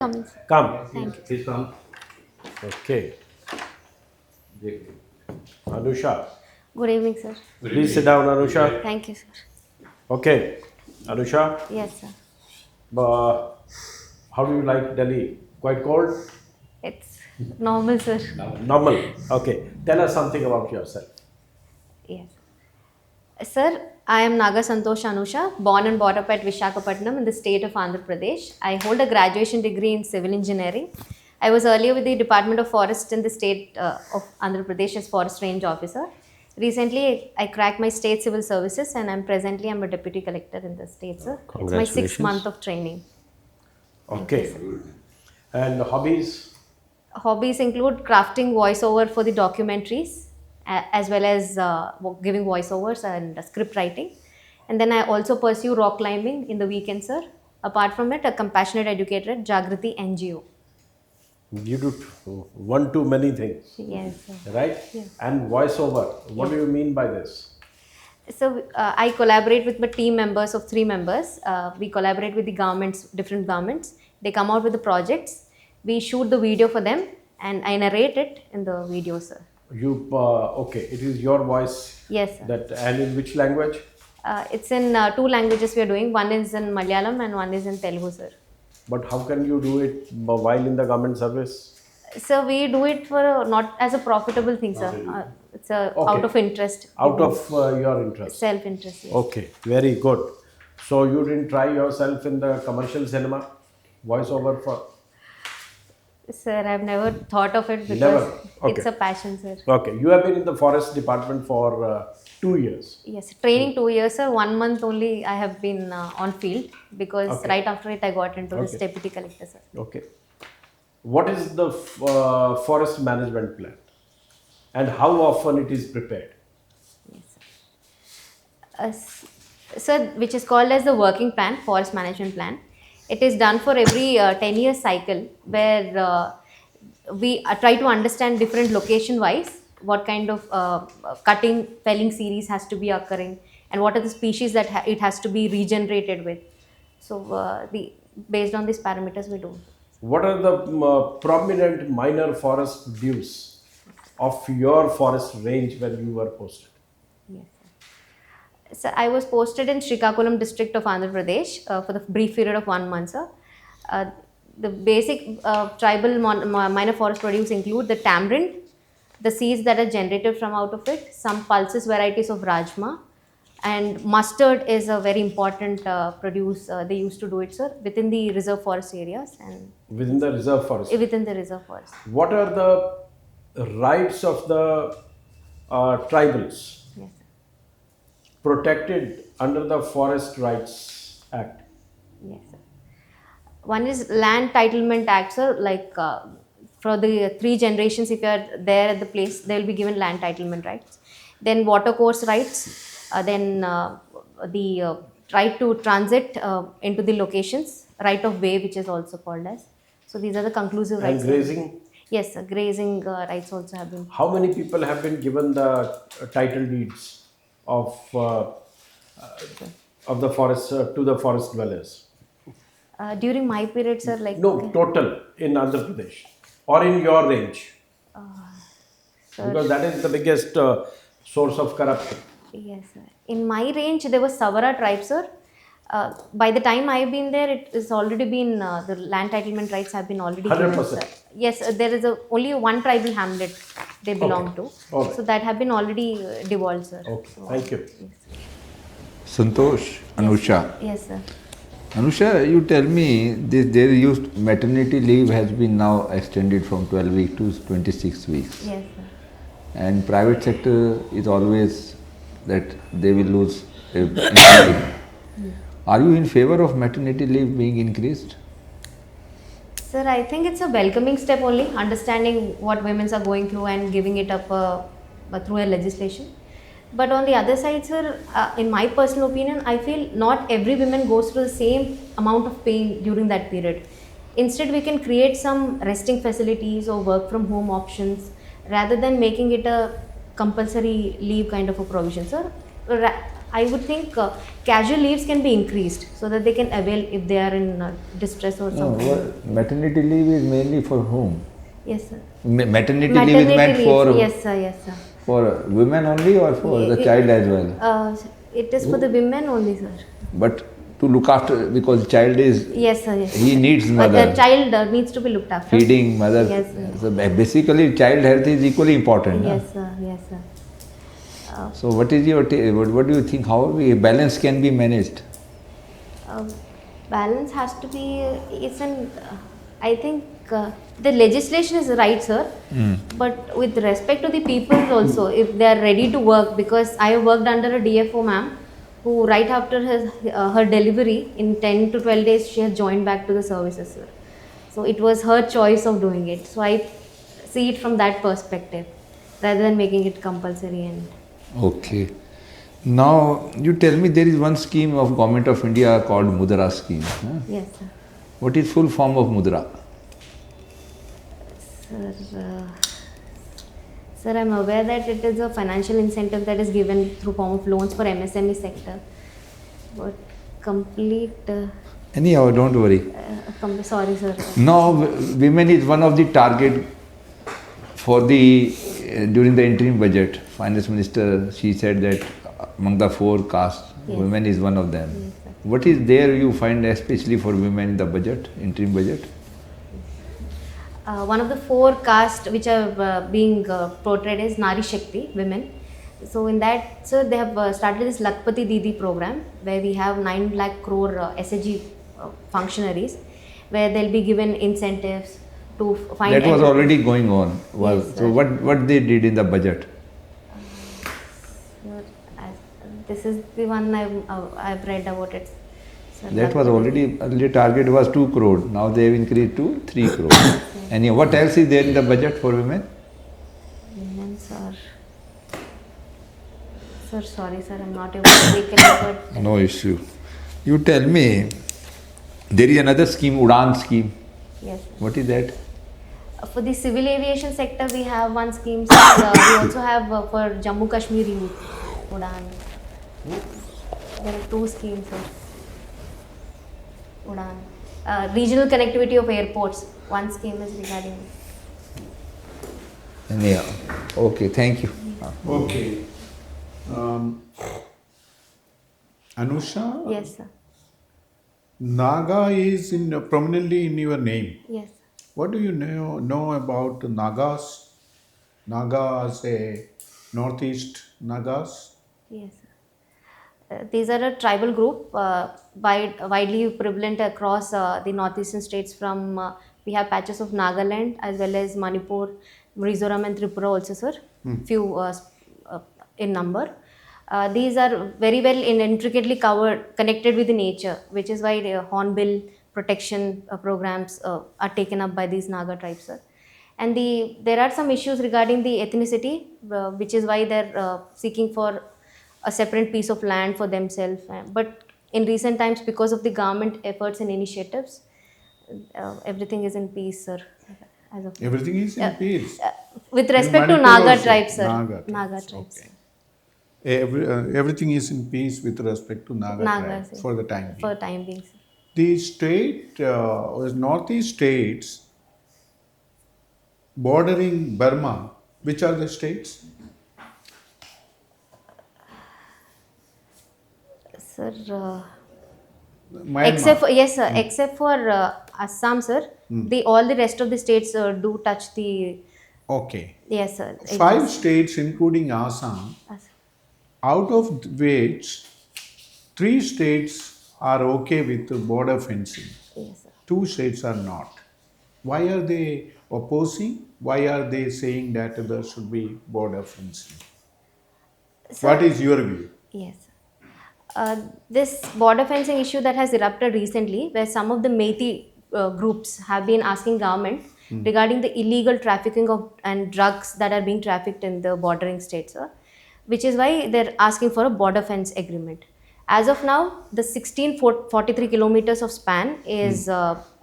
Come. Come. Thank you. Please come. Okay. Anusha. Good evening, sir. Please sit down, Anusha. Thank you, sir. Okay. Anusha, Yes, sir. how do you like Delhi? Quite cold? It's normal, sir. Normal. Okay. Tell us something about yourself. Yes. Sir, I am NAGA SANTHOSH Anusha, born and brought up at Visakhapatnam in the state of Andhra Pradesh. I hold a graduation degree in civil engineering. I was earlier with the Department of Forest in the state of Andhra Pradesh as Forest Range Officer. Recently, I cracked my state civil services and I'm a deputy collector in the state, sir. It's my 6th month of training. Okay. And hobbies? Hobbies include crafting voiceover for the documentaries, as well as giving voiceovers and script writing. And then I also pursue rock climbing in the weekends, sir. Apart from it, a compassionate educator at Jagrati NGO. You do one too many things, Yes, sir. right? Yes. And voiceover. What do you mean by this? So I collaborate with my team members of 3 members. We collaborate with the governments, different governments. They come out with the projects. We shoot the video for them, and I narrate it in the video, sir. You okay? It is your voice. Yes, sir. That and in which language? It's in 2 languages we are doing. One is in Malayalam and one is in Telugu, sir. But how can you do it while in the government service? So we do it for not as a profitable thing, sir. It's out of interest. Out of your interest. Self-interest. Yes. Okay, very good. So you didn't try yourself in the commercial cinema, voiceover for? Sir, I've never thought of it because Never? Okay. it's a passion, sir. Okay, you have been in the forest department for 2 years. Yes, training 2 years, sir. 1 month only I have been on field because Okay. right after it I got into this Okay. deputy collector, sir. Okay. What is the forest management plan and how often it is prepared? Sir, which is called as the working plan, forest management plan. It is done for every 10-year cycle where we try to understand different location wise what kind of cutting, felling series has to be occurring and what are the species that it has to be regenerated with. So based on these parameters we do. What are the prominent minor forest views of your forest range when you were posted? Yes, sir. So I was posted in Srikakulam district of Andhra Pradesh for the brief period of 1 month, sir. The basic tribal minor forest produce include the tamarind, the seeds that are generated from out of it, some pulses varieties of rajma, and mustard is a very important produce. They used to do it, sir, within the reserve forest areas and Within the reserve forest. within the reserve forest. What are the rights of the tribals Yes, sir. protected under the Forest Rights Act? Yes, sir. One is Land Titlement Act, sir. Like for the 3 generations, if you are there at the place, they will be given land titlement rights. Then water course rights. Then the right to transit into the locations, right of way, which is also called as. So these are the conclusive And rights. grazing? Yes, sir. Grazing rights also have been. How many people have been given the title deeds of the forest to the forest dwellers? During my period, sir, like No, total in Andhra Pradesh or in your range, sir, because that is the biggest source of corruption. yes, sir. In my range, there was Savara tribe, sir. By the time I've been there, it has already been the land titlement rights have been already given, 100%. sir. Yes, there is only one tribal hamlet they belong to, Okay. so that have been already devolved, sir. Okay, thank you. Santosh, Anusha. Yes, sir. Anusha, you tell me their used maternity leave has been now extended from 12 weeks to 26 weeks. Yes, sir. And private sector is always that they will lose income. Are you in favor of maternity leave being increased? Sir, I think it's a welcoming step only, understanding what women are going through and giving it up through a legislation. But on the other side, sir, in my personal opinion, I feel not every woman goes through the same amount of pain during that period. Instead, we can create some resting facilities or work from home options rather than making it a compulsory leave kind of a provision, sir. I would think casual leaves can be increased so that they can avail if they are in distress or No, something. maternity leave is mainly for whom? Yes, sir. Maternity leave is meant leave. for Yes, sir. Yes, sir. women only or for the child as well? It is for the women only, sir. But to look after, because child is, Yes, sir. Yes. he needs But mother. the child needs to be looked after. Feeding, mother. Yes, sir. So basically child health is equally important. Yes, Na? sir. Yes, sir. So what is your what do you think, how balance can be managed? Balance has to be. It's an. I think the legislation is right, sir. But with respect to the people also, if they are ready to work, because I have worked under a DFO ma'am, who right after her delivery in 10 to 12 days she has joined back to the services, sir. So it was her choice of doing it. So I see it from that perspective, rather than making it compulsory and. Okay. Now you tell me, there is one scheme of Government of India called Mudra scheme. Huh? Yes, sir. What is full form of Mudra? Sir, I'm aware that it is a financial incentive that is given through form of loans for MSME sector. But complete. Anyhow, don't worry. Sorry, sir. Now, women is one of the target for the during the interim budget. Finance Minister, she said that among the 4 castes, Yes. women is one of them. Yes, sir. What is there you find especially for women in the budget, interim budget? One of the 4 castes which are being portrayed as Nari Shakti, women. So in that, sir, they have started this Lakpati Didi program where we have 9 lakh crore SAG functionaries, where they'll be given incentives to find. That was already going on. Yes, So sir. what they did in the budget? Sir, this is the one I've read about it. Sir, That was already, earlier target was 2 crore. Now they have increased to 3 crore. Anyhow, what else is there in the budget for women? Women, sir. Sir, sorry, sir, I'm not able to recollect. No issue. You tell me, there is another scheme, Udan scheme. Yes, sir. What is that? For the civil aviation sector, we have one scheme. Sir. We also have for Jammu Kashmir youth, Udan. There are 2 schemes, sir. Udan. Regional connectivity of airports. One scheme is regarding. Anyhow, okay, thank you. Okay. Anusha, Yes, sir. Naga is prominently in your name. Yes, sir. What do you know about Nagas? Naga as a Northeast Nagas? Yes, sir. These are a tribal group widely prevalent across the northeastern states. From we have patches of Nagaland as well as Manipur, Mizoram and Tripura also, sir. Few in number. These are very well intricately connected with the nature, which is why the hornbill protection programs are taken up by these Naga tribes, sir. And there are some issues regarding the ethnicity, which is why they're seeking for a separate piece of land for themselves. But in recent times, because of the government efforts and initiatives, everything is in peace, sir. As of now. Everything is in peace. With respect to Manipur Naga also? tribes, sir. Naga Naga tribes, tribes. okay. Everything is in peace with respect to Naga Naga, tribe sir. for the time being. For time being, sir. The state, northeast states bordering Burma, which are the states? Sir, Myanmar. except for, yes, sir. Except for Assam, sir. All the rest of the states do touch the. Okay. Yes, sir. 5 states, including Assam, out of which 3 states are okay with border fencing. Yes, sir. 2 states are not. Why are they opposing? Why are they saying that there should be border fencing? Sir, What is your view? yes. This border fencing issue that has erupted recently, where some of the Meitei groups have been asking government regarding the illegal trafficking of and drugs that are being trafficked in the bordering states, which is why they're asking for a border fence agreement. As of now, the 1643 kilometers of span is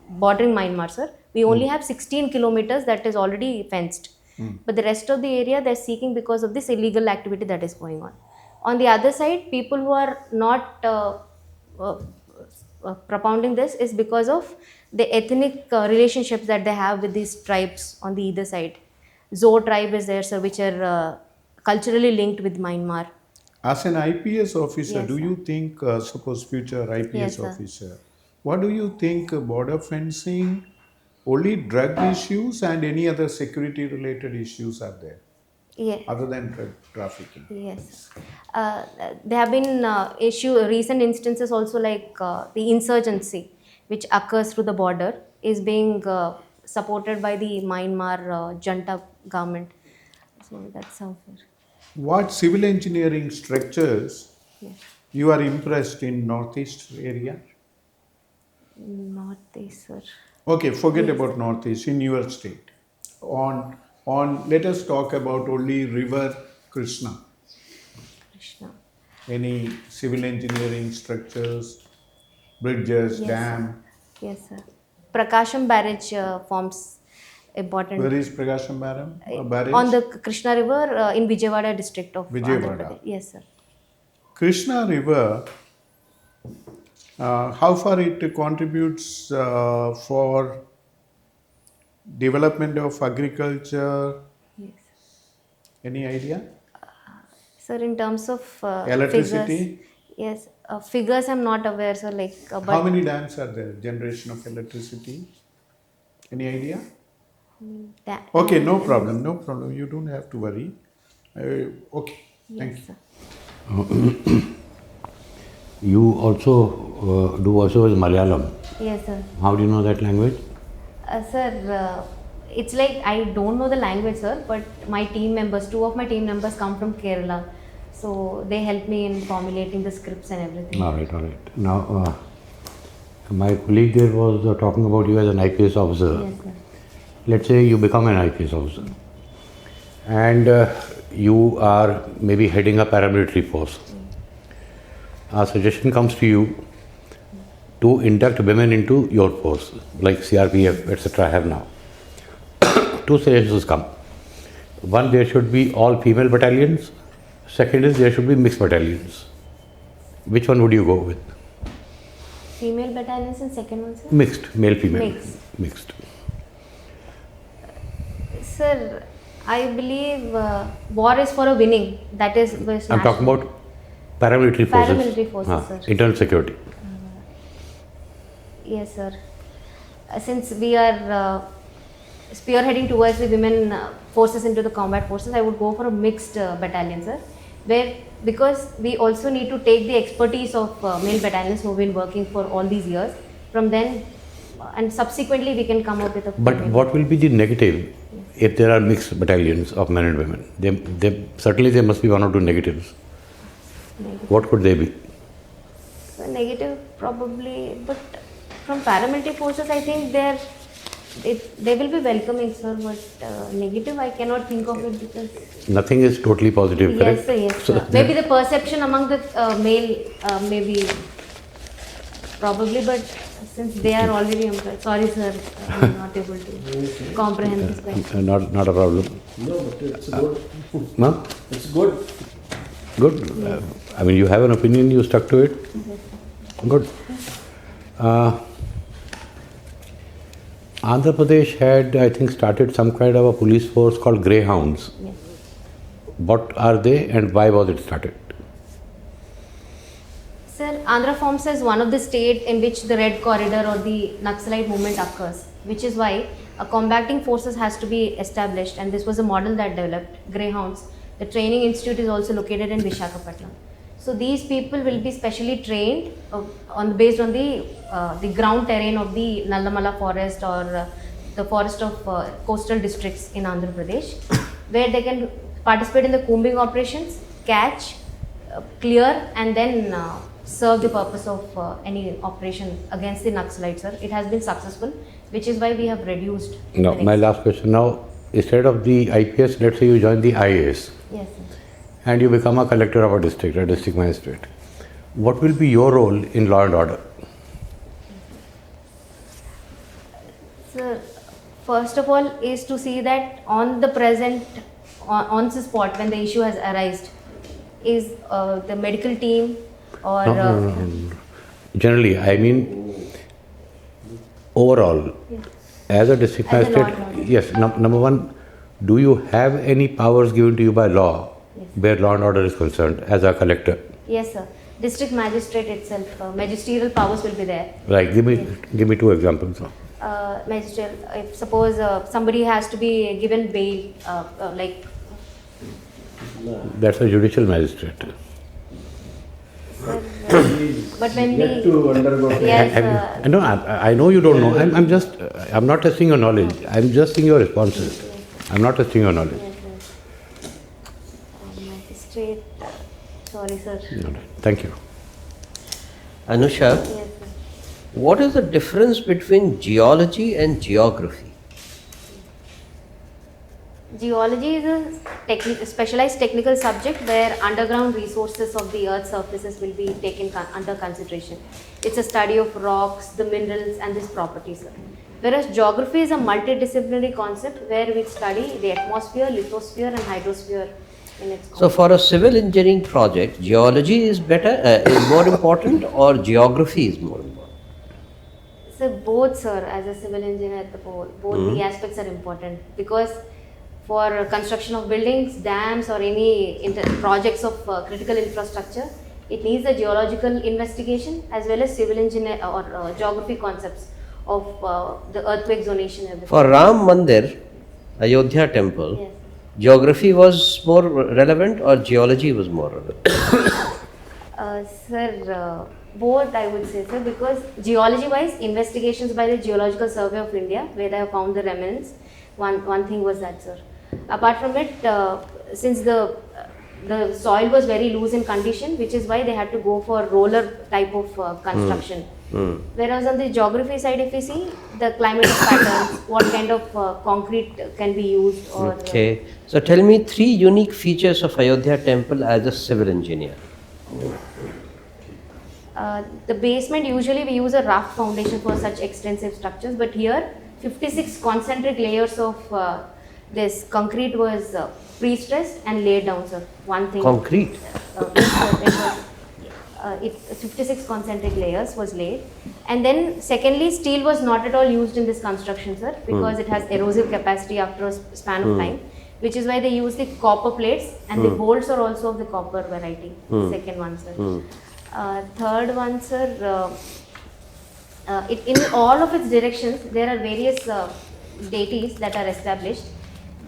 bordering Myanmar, sir. We only have 16 kilometers that is already fenced. But the rest of the area they're seeking because of this illegal activity that is going on. On the other side, people who are not uh, propounding this is because of the ethnic relationships that they have with these tribes on the either side. Zo tribe is there, sir, which are culturally linked with Myanmar. As an IPS officer, Yes, do sir. you think, suppose future IPS Yes, sir. officer, what do you think border fencing, only drug issues and any other security related issues are there Yeah. other than drug trafficking? Yes. There have been recent instances also, like the insurgency which occurs through the border is being supported by the Myanmar junta government. So that's how. What civil engineering structures Yeah. you are impressed in Northeast area? Not this, sir. Okay, forget Yes. about Northeast in your state. On let us talk about only river Krishna. Krishna. Any civil engineering structures, bridges, Yes, dam. sir. Yes, sir. Prakasham barrage forms important. Where is Prakasham barrage? On the Krishna River in Vijayawada district of Andhra Vijayawada. Pradesh. Yes, sir. Krishna River, how far it contributes for development of agriculture? Yes. Any idea? Sir, in terms of Electricity? figures, yes, figures I'm not aware, sir. Like, How but many dams are there? Generation of electricity? Any idea? that, Okay, no problem, no problem. You don't have to worry. Okay, thank yes, you. sir. You also do also with Malayalam. Yes, sir. How do you know that language? Sir, it's like I don't know the language, sir, but my team members, two of my team members come from Kerala. So they help me in formulating the scripts and everything. All right, all right. Now, my colleague there was talking about you as an IPS officer. Yes, sir. Let's say you become an IPS officer and you are maybe heading a paramilitary force. A suggestion comes to you to induct women into your force, like CRPF, etc. have now. Two suggestions come. One, there should be all female battalions. Second is there should be mixed battalions. Which one would you go with? Female battalions and second one, sir? Mixed, male, female. Mixed. Sir, I believe war is for a winning. That is. I'm talking about paramilitary forces. Paramilitary forces, sir. Internal security. Yes, sir. Since we are spearheading towards the women forces into the combat forces, I would go for a mixed battalion, sir. Where, because we also need to take the expertise of male battalions who have been working for all these years. From then, and subsequently, we can come up with a. But what will be the negative if there are mixed battalions of men and women? Certainly there must be one or two negatives. Negative. What could they be? So negative, probably, but from paramilitary forces, I think they will be welcoming, sir. But negative, I cannot think of it because. Nothing is totally positive, Yes, correct? sir, yes, sir. Maybe the perception among the male, maybe, probably, but since they are already employed, sorry, sir, I'm not able to comprehend this question. Not a problem. No, but it's good. No? It's good. Good. Yes. I mean, you have an opinion, you stuck to it. Good. Andhra Pradesh had, I think, started some kind of a police force called Greyhounds. Yes. What are they and why was it started? Sir, Andhra forms as one of the state in which the Red Corridor or the Naxalite movement occurs, which is why a combating forces has to be established, and this was a model that developed, Greyhounds. The training institute is also located in Visakhapatnam. So these people will be specially trained based on the ground terrain of the Nallamala forest or the forest of coastal districts in Andhra Pradesh, where they can participate in the combing operations, catch, clear, and then serve the purpose of any operation against the Naxalites, sir. It has been successful, which is why we have reduced. Now, my last question now, instead of the IPS, let's say you join the IAS. Yes, sir. And you become a collector of a district magistrate. What will be your role in law and order? Sir, first of all is to see that on the present, on the spot when the issue has arisen, is the medical team or No. Generally, I mean, overall, as a district As a law magistrate, and order. yes, number one, do you have any powers given to you by law where law and order is concerned as a collector? Yes, sir. District magistrate itself, magisterial powers will be there. Right, give me two examples. Magisterial, if suppose somebody has to be given bail, like That's a judicial magistrate. but when Yet we to undergo. yes, No, I know you don't know. I'm not testing your knowledge. I'm just seeing your responses. I'm not testing your knowledge. magistrate. Sorry, sir. No, no. Thank you. Anusha, Yes, sir. what is the difference between geology and geography? Geology is a specialized technical subject where underground resources of the earth's surfaces will be taken under consideration. It's a study of rocks, the minerals and its properties. Whereas geography is a multidisciplinary concept where we study the atmosphere, lithosphere and hydrosphere in its So for a civil engineering project, geology is is more important or geography is more important? So both, sir, as a civil engineer, both the aspects are important because for construction of buildings, dams or any projects of critical infrastructure, it needs a geological investigation as well as civil engineer or geography concepts of the earthquake zonation. Everything. For Ram Mandir, Ayodhya temple, Yes. geography was more relevant or geology was more relevant? Sir, both I would say, sir, because geology wise, investigations by the Geological Survey of India, where they have found the remnants, one thing was that, sir. Apart from it, since the soil was very loose in condition, which is why they had to go for roller type of construction. Whereas on the geography side, if we see the climatic patterns, what kind of concrete can be used or Okay. So tell me 3 unique features of Ayodhya temple as a civil engineer. the basement, usually we use a rough foundation for such extensive structures, but here 56 concentric layers of this concrete was pre-stressed and laid down, sir. One thing. Concrete? Yes, sir, 56 concentric layers was laid. And then secondly, steel was not at all used in this construction, sir, because it has erosive capacity after a span of time, which is why they use the copper plates and the bolts are also of the copper variety. Second one, sir. Third one, sir, in all of its directions, there are various deities that are established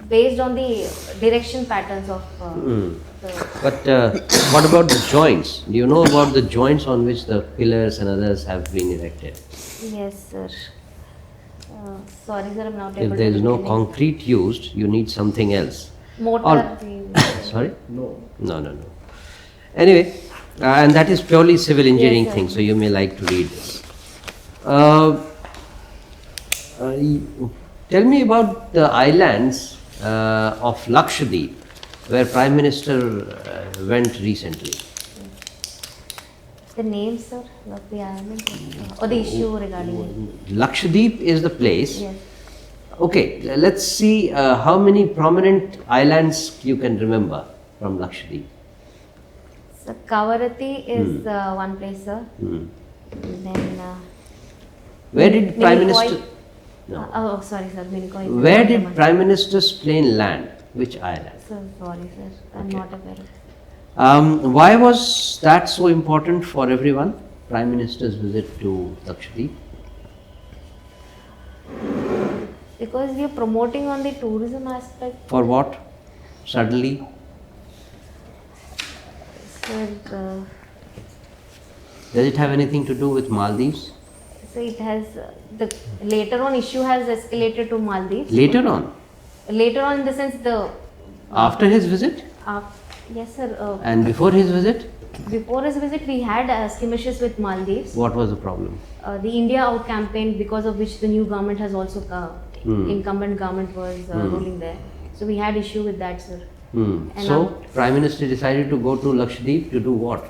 based on the direction patterns of But what about the joints? Do you know about the joints on which the pillars and others have been erected? Yes, sir. Sorry, sir, I'm not able If there is to no recollect. concrete used, you need something else. Mortar. All- Sorry? No. Anyway, and that is purely civil engineering Yes, sir. thing, so you may like to read this. Tell me about the islands of Lakshadweep, where Prime Minister went recently. The name, sir, of the island or the issue regarding it. Lakshadweep is the place. Yes. Okay, let's see how many prominent islands you can remember from Lakshadweep. So Kavarati is one place, sir. Hmm. Then Where did Prime Minikoi. Minister? No. Oh, sorry, sir. Minikoi is Where not did the Prime Minister's plane land? Which island? Sir, sorry, sir. I'm not aware of. Why was that so important for everyone? Prime Minister's visit to Lakshadweep? Because we are promoting on the tourism aspect. For what? Suddenly? Sir, Does it have anything to do with Maldives? so it has the later on issue has escalated to Maldives. Later on? Later on, in the sense the After his visit? yes, sir. And before his visit? Before his visit, we had skirmishes with Maldives. What was the problem? The India Out campaign, because of which the new government has also incumbent government was ruling there. So we had issue with that, sir. And So, Prime Minister decided to go to Lakshadweep to do what?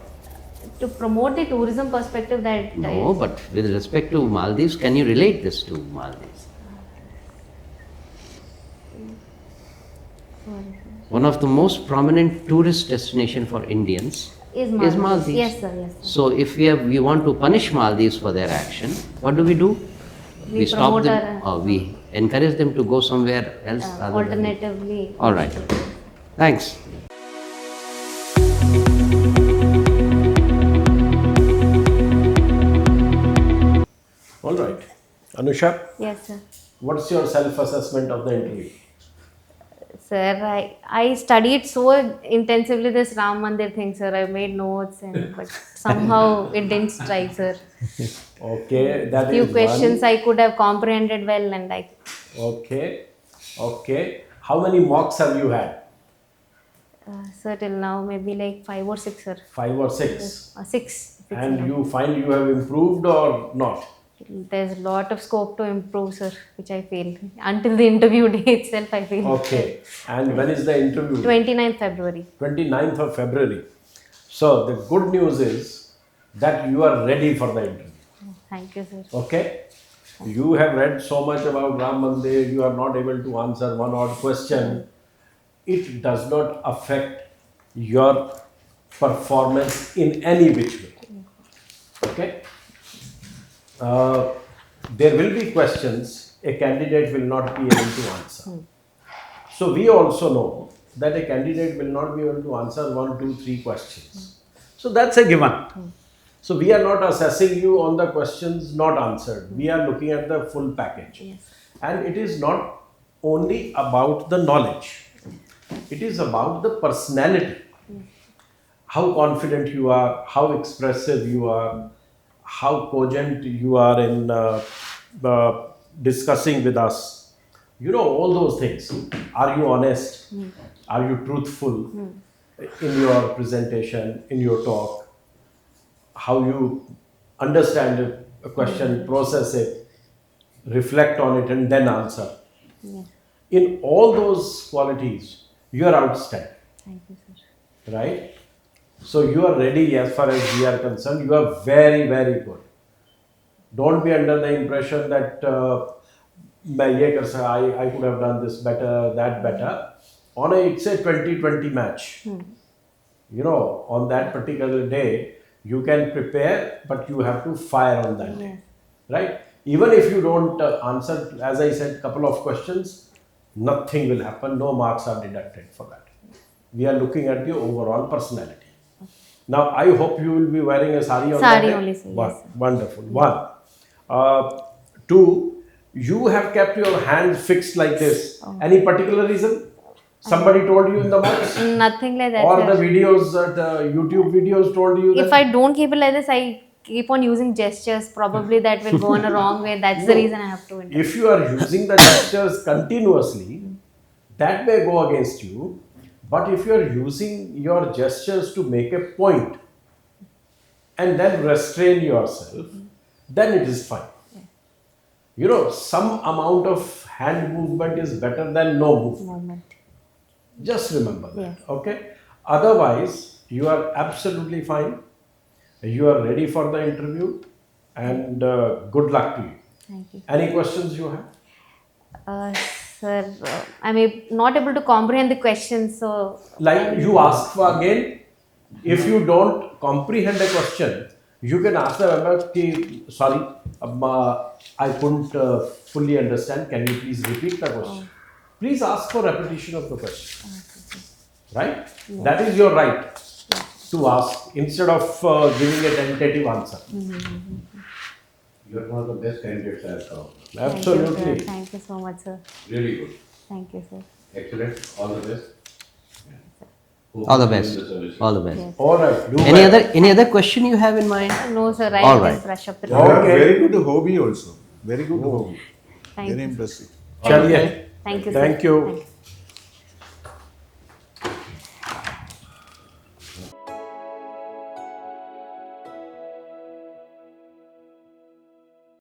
to promote the tourism perspective that No, but with respect to Maldives, can you relate this to Maldives? One of the most prominent tourist destination for Indians Is is Maldives. Yes, sir. Yes, sir. So if we want to punish Maldives for their action, what do? We stop promote them or we encourage them to go somewhere else rather than- Alternatively. All right. Thanks. All right. Anusha, Yes, sir. what's your self-assessment of the interview? Sir, I studied so intensively this Ram Mandir thing, sir. I made notes, but somehow it didn't strike, sir. Okay, that Few is questions one. I could have comprehended well, and I. Okay, okay. How many mocks have you had? Sir, till now maybe like 5 or 6, sir. 5 or 6? 6. And you find you have improved or not? There's a lot of scope to improve, sir, which I feel. Until the interview day itself, I feel. Okay. And when is the interview? 29th February. 29th of February. So the good news is that you are ready for the interview. Thank you, sir. Okay? You have read so much about Ram Mandir, you are not able to answer one odd question. It does not affect your performance in any which way. Okay? There will be questions a candidate will not be able to answer. So we also know that a candidate will not be able to answer 1, 2, 3 questions. So that's a given. So we are not assessing you on the questions not answered. We are looking at the full package. Yes. And it is not only about the knowledge. It is about the personality. How confident you are, how expressive you are, how cogent you are in discussing with us. You know, all those things. Are you honest? Are you truthful in your presentation, in your talk? How you understand a question, process it, reflect on it, and then answer. Yeah. In all those qualities, you are outstanding. Thank you, sir. Right? So you are ready as far as we are concerned. You are very, very good. Don't be under the impression that I could have done this better, that better. It's a 20-20 match. You know, on that particular day, you can prepare, but you have to fire on that day. Right? Even if you don't answer, as I said, couple of questions, nothing will happen. No marks are deducted for that. We are looking at the overall personality. Now, I hope you will be wearing a sari on that Sari day. only, sir. Yes, sir. Wonderful. 1. 2, you have kept your hands fixed like this. Any particular reason? Somebody told you in the box? Nothing like that, Or sir. the videos, the YouTube videos told you that? If I don't keep it like this, I keep on using gestures. Probably that will go in a wrong way. That's the reason I have to. If you are using the gestures continuously, that may go against you. But if you are using your gestures to make a point and then restrain yourself, then it is fine. You know, some amount of hand movement is better than no movement. Moment. Just remember that. Yes. Okay? Otherwise, you are absolutely fine. You are ready for the interview, and good luck to you. Thank you. Any questions you have? Sir, I may not able to comprehend the question, so. Like you ask for again, if you don't comprehend a question, you can ask the member, sorry, I couldn't fully understand. Can you please repeat the question? Please ask for repetition of the question. Right? That is your right to ask instead of giving a tentative answer. You are one of the best candidates I have found. Absolutely. Thank you so much, sir. Really good. Thank you, sir. Excellent. All the best. All the best. All the best. Yes. All right. Do Any well. any other question you have in mind? No, sir, I All will right. just brush up the You have Okay. very good hobby also. Very good hobby. Thank Very you. impressive. Chaliye. Thank you, sir. Thank you. Thank you.